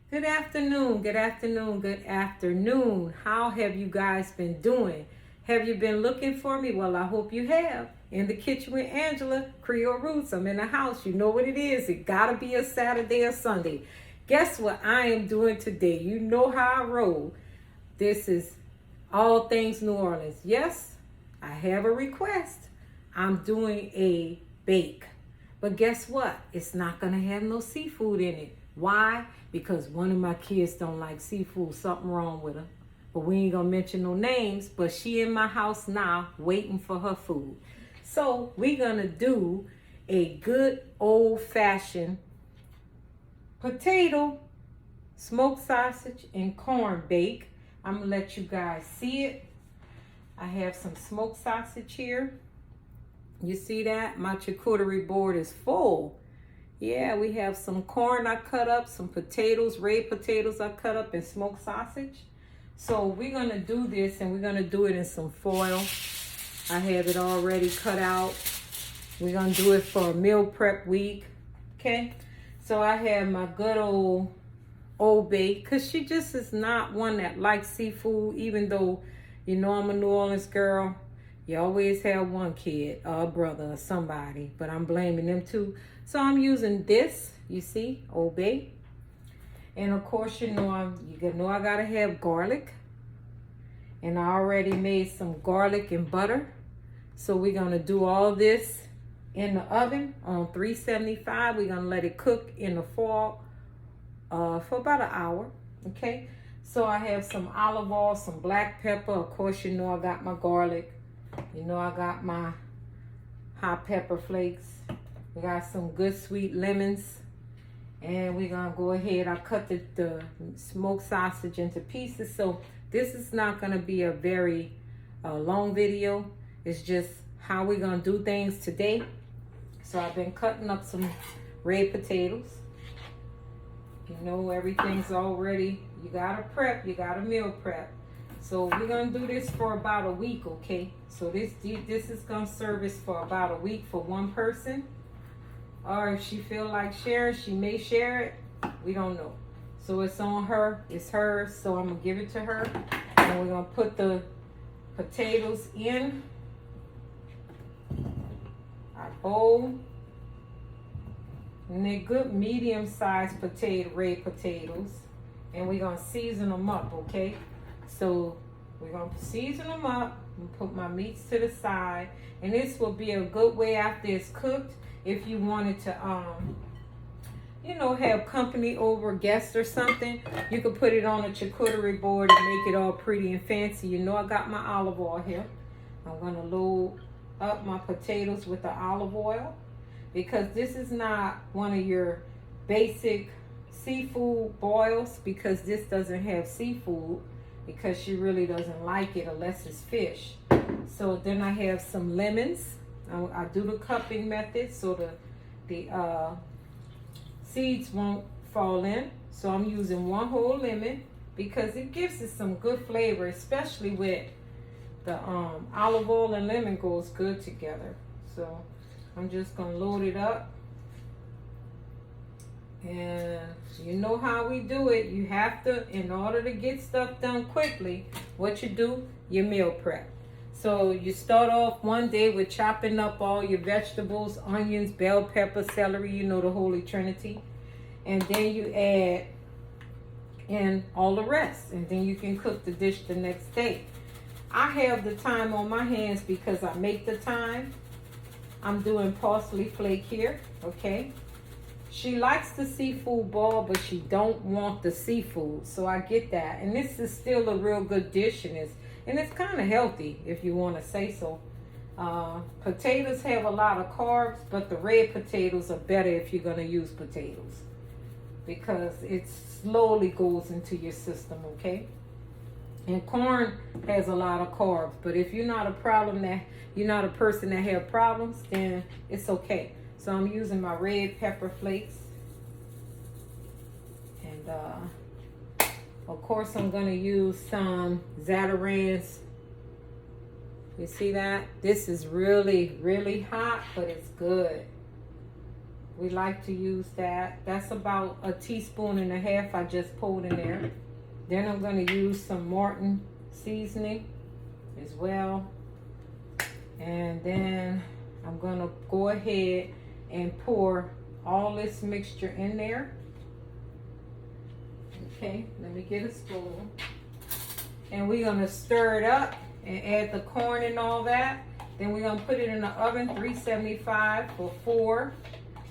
Good afternoon, good afternoon, good afternoon. How have you guys been doing? Have you been looking for me? Well, I hope you have. In the kitchen with Angela, Creole Roots. I'm in the house. You know what it is. It gotta be a Saturday or Sunday. Guess what I am doing today? You know how I roll. This is all things New Orleans. Yes, I have a request. I'm doing a bake. But guess what? It's not gonna have no seafood in it. Why? Because one of my kids don't like seafood. Something wrong with her. But we ain't gonna mention no names. But she in my house now waiting for her food. So we're gonna do a good old fashioned potato, smoked sausage, and corn bake. I'm gonna let you guys see it. I have some smoked sausage here. You see that? My charcuterie board is full. Yeah, we have some corn I cut up, some potatoes, red potatoes I cut up, and smoked sausage. So we're going to do this, and we're going to do it in some foil. I have it already cut out. We're going to do it for a meal prep week. Okay? So I have my good old bake, because she just is not one that likes seafood, even though, you know, I'm a New Orleans girl. You always have one kid or a brother or somebody, but I'm blaming them too. So I'm using this, you see, Old Bay. And of course, you know I gotta have garlic. And I already made some garlic and butter. So we're gonna do all this in the oven on 375. We're gonna let it cook in the foil for about an hour, okay? So I have some olive oil, some black pepper. Of course, you know I got my garlic. You know I got my hot pepper flakes. We got some good sweet lemons. And we're going to go ahead. I cut the smoked sausage into pieces. So this is not going to be a very long video. It's just how we're going to do things today. So I've been cutting up some red potatoes. You know, everything's already, you got to prep, you got to meal prep. So we're going to do this for about a week, okay? So this is going to serve us for about a week for one person. Or if she feel like sharing, she may share it. We don't know. So it's on her. It's hers. So I'm going to give it to her. And we're going to put the potatoes in our bowl. And they're good medium-sized red potatoes. And we're going to season them up, okay? So we're going to season them up and put my meats to the side. And this will be a good way after it's cooked if you wanted to, you know, have company over, guests or something. You could put it on a charcuterie board and make it all pretty and fancy. You know I got my olive oil here. I'm going to load up my potatoes with the olive oil because this is not one of your basic seafood boils because this doesn't have seafood. Because she really doesn't like it unless it's fish. So then I have some lemons. I do the cupping method so the seeds won't fall in. So I'm using one whole lemon because it gives it some good flavor, especially with the olive oil and lemon goes good together. So I'm just gonna load it up. And you know how we do it. You have to, in order to get stuff done quickly, what you do, you meal prep. So you start off one day with chopping up all your vegetables, onions, bell pepper, celery, you know, the Holy Trinity. And then you add in all the rest. And then you can cook the dish the next day. I have the time on my hands because I make the time. I'm doing parsley flake here, okay? She likes the seafood ball, but she don't want the seafood. So I get that. And this is still a real good dish, and it's kind of healthy, if you want to say so. Potatoes have a lot of carbs, but the red potatoes are better if you're going to use potatoes. Because it slowly goes into your system, okay? And corn has a lot of carbs. But if you're not a person that have problems, then it's okay. So I'm using my red pepper flakes. And of course I'm going to use some Zatarain's. You see that? This is really, really hot, but it's good. We like to use that. That's about a teaspoon and a half I just poured in there. Then I'm going to use some Morton seasoning as well. And then I'm going to go ahead and pour all this mixture in there. Okay, let me get a spoon. And we're going to stir it up and add the corn and all that. Then we're going to put it in the oven, 375 for 4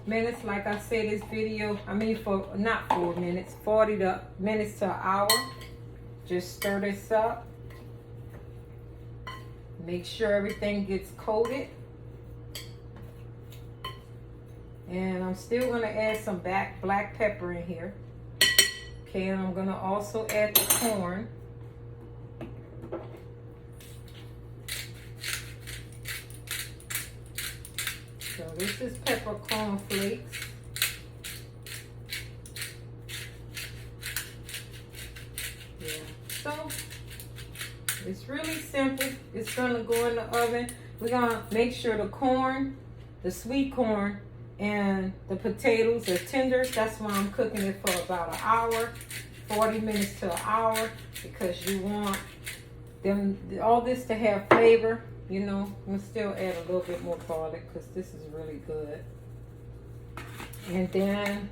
minutes. Like I said, this video, for not 4 minutes, 40 minutes to an hour. Just stir this up. Make sure everything gets coated. And I'm still going to add some black pepper in here. Okay, and I'm going to also add the corn. So this is peppercorn flakes. Yeah. So it's really simple. It's gonna go in the oven. We're gonna make sure the corn, the sweet corn, and the potatoes are tender. That's why I'm cooking it for about an hour, 40 minutes to an hour, because you want them all this to have flavor. You know, I'm gonna still add a little bit more garlic because this is really good. And then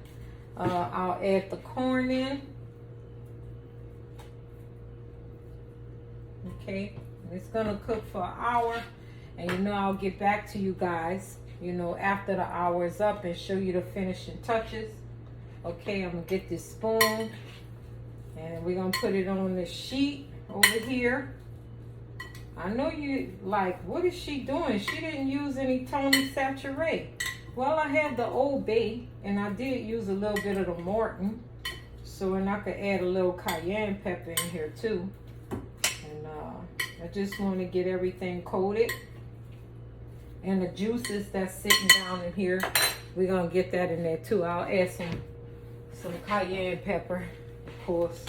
I'll add the corn in. Okay, it's gonna cook for an hour, and you know I'll get back to you guys, you know, after the hour is up and show you the finishing touches. Okay, I'm gonna get this spoon, and we're gonna put it on the sheet over here. I know you like, what is she doing? She didn't use any Tony Chachere. Well, I had the Old Bay, and I did use a little bit of the Morton. So, and I could add a little cayenne pepper in here too. And I just want to get everything coated. And the juices that's sitting down in here, we're going to get that in there too. I'll add some cayenne pepper, of course.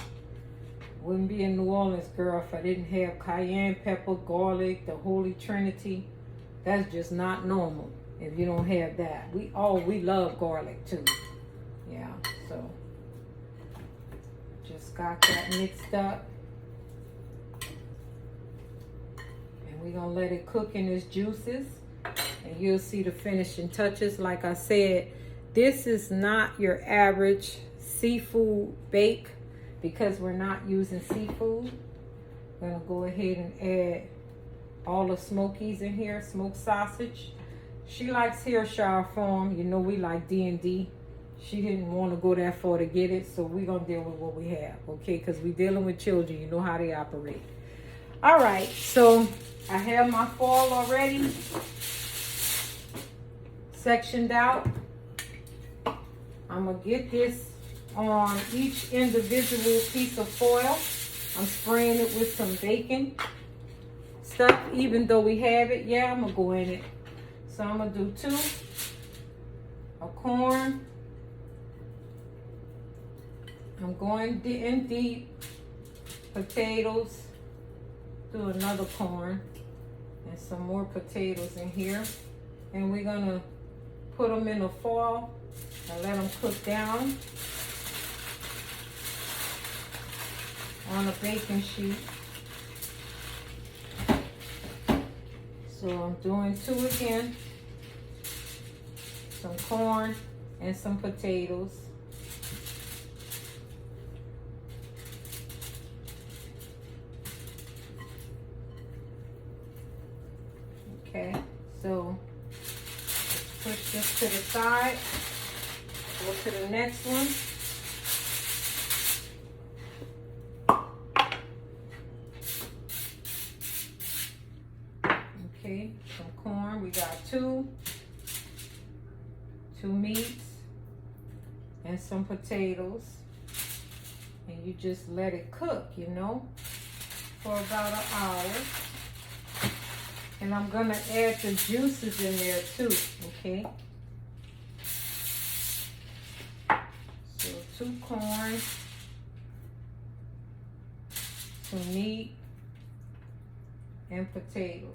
Wouldn't be in New Orleans, girl, if I didn't have cayenne pepper, garlic, the Holy Trinity. That's just not normal if you don't have that. We love garlic too. Yeah, so just got that mixed up. And we're gonna let it cook in its juices. And you'll see the finishing touches. Like I said, this is not your average seafood bake, because we're not using seafood. I'm gonna go ahead and add all the smokies in here, smoked sausage. She likes Hillshire Farm. You know we like D&D. She didn't want to go that far to get it, so we're gonna deal with what we have, okay? Because we're dealing with children, you know how they operate. All right, so I have my foil already sectioned out. I'm gonna get this on each individual piece of foil. I'm spraying it with some bacon stuff, even though we have it. Yeah, I'm gonna go in it. So I'm gonna do 2 of corn. I'm going in deep. Potatoes. Do another corn and some more potatoes in here. And we're gonna put them in the foil and let them cook down on a baking sheet. So I'm doing 2 again. Some corn and some potatoes. Okay, so push this to the side. Go to the next one. Okay, some corn. We got 2 meats and some potatoes. And you just let it cook, you know, for about an hour. And I'm gonna add the juices in there too, okay? So 2 corn, some meat, and potatoes.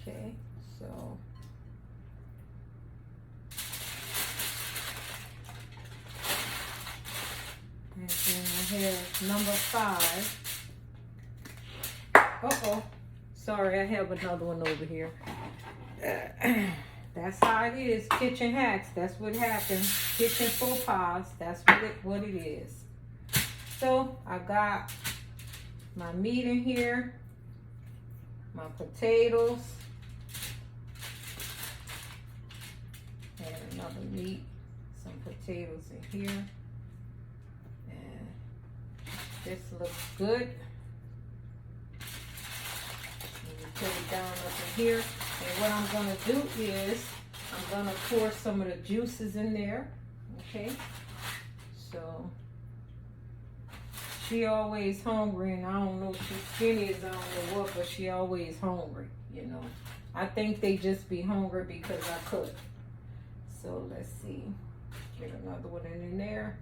Okay, So and then I have number 5. Uh-oh. Sorry, I have another one over here. That's how it is. Kitchen hacks. That's what happens. Kitchen faux pas. That's what it is. So I got my meat in here. My potatoes. And another meat. Some potatoes in here. And this looks good. Put it down up in here, and what I'm going to do is I'm going to pour some of the juices in there. Okay, so she always hungry, and I don't know, she's skinny as I don't know what, but she always hungry, you know. I think they just be hungry because I cook. So let's see, get another one in there,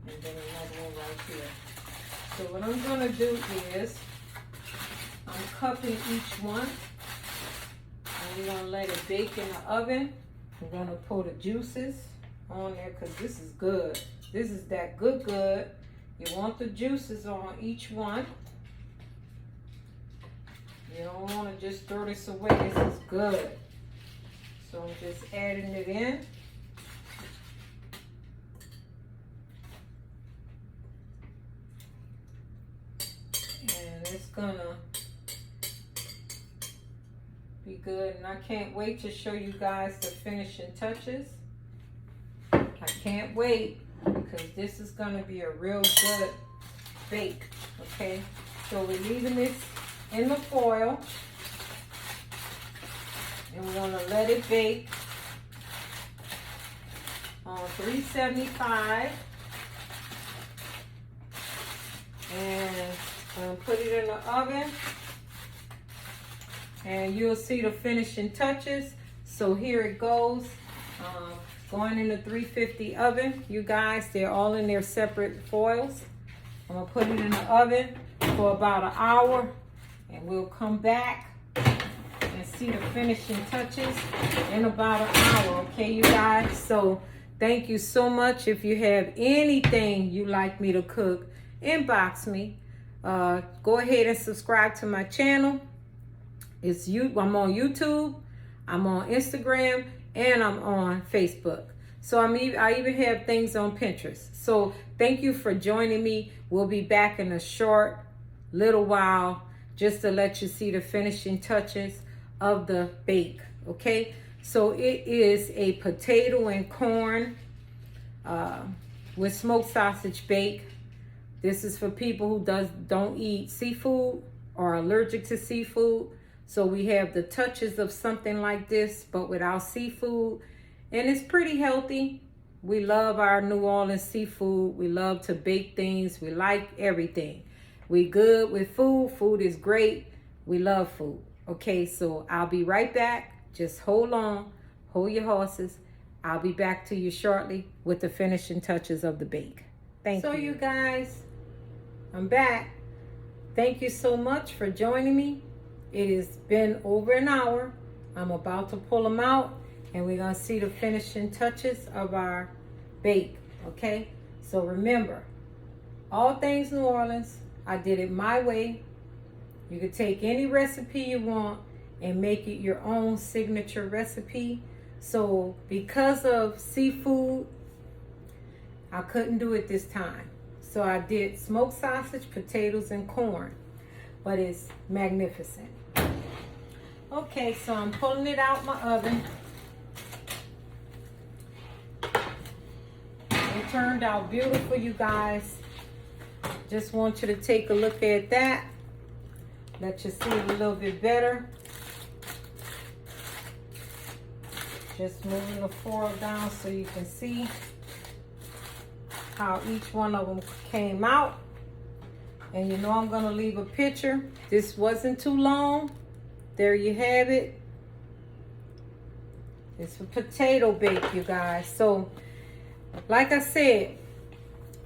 and then another one right here. So what I'm going to do is I'm cupping each one, and we're gonna let it bake in the oven. We're gonna pour the juices on there because this is good. This is that good. You want the juices on each one. You don't want to just throw this away. This is good. So I'm just adding it in. And it's gonna be good, and I can't wait to show you guys the finishing touches. I can't wait because this is going to be a real good bake. Okay, so we're leaving this in the foil, and we're going to let it bake on 375, and I'm going to put it in the oven. And you'll see the finishing touches. So here it goes, going in the 350 oven. You guys, they're all in their separate foils. I'm gonna put it in the oven for about an hour, and we'll come back and see the finishing touches in about an hour, okay, you guys? So thank you so much. If you have anything you'd like me to cook, inbox me. Go ahead and subscribe to my channel. I'm on YouTube, I'm on Instagram, and I'm on Facebook. So I even have things on Pinterest. So thank you for joining me. We'll be back in a short little while just to let you see the finishing touches of the bake. Okay, so it is a potato and corn with smoked sausage bake. This is for people who don't eat seafood or are allergic to seafood. So we have the touches of something like this, but without seafood. And it's pretty healthy. We love our New Orleans seafood. We love to bake things. We like everything. We good with food. Food is great. We love food. Okay, so I'll be right back. Just hold on. Hold your horses. I'll be back to you shortly with the finishing touches of the bake. Thank you. So you guys, I'm back. Thank you so much for joining me. It has been over an hour. I'm about to pull them out, and we're going to see the finishing touches of our bake, okay? So remember, all things New Orleans, I did it my way. You can take any recipe you want and make it your own signature recipe. So because of seafood, I couldn't do it this time. So I did smoked sausage, potatoes, and corn, but it's magnificent. Okay, so I'm pulling it out my oven. It turned out beautiful, you guys. Just want you to take a look at that. Let you see it a little bit better. Just moving the foil down so you can see how each one of them came out. And you know I'm gonna leave a picture. This wasn't too long. There you have it. It's a potato bake, you guys. So, like I said,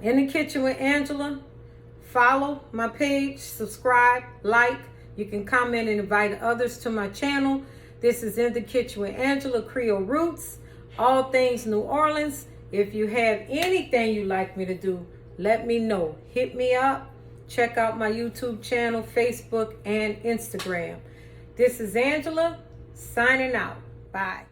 In the Kitchen with Angela, follow my page, subscribe, like. You can comment and invite others to my channel. This is In the Kitchen with Angela, Creole Roots, all things New Orleans. If you have anything you'd like me to do, let me know. Hit me up. Check out my YouTube channel, Facebook, and Instagram. This is Angela, signing out. Bye.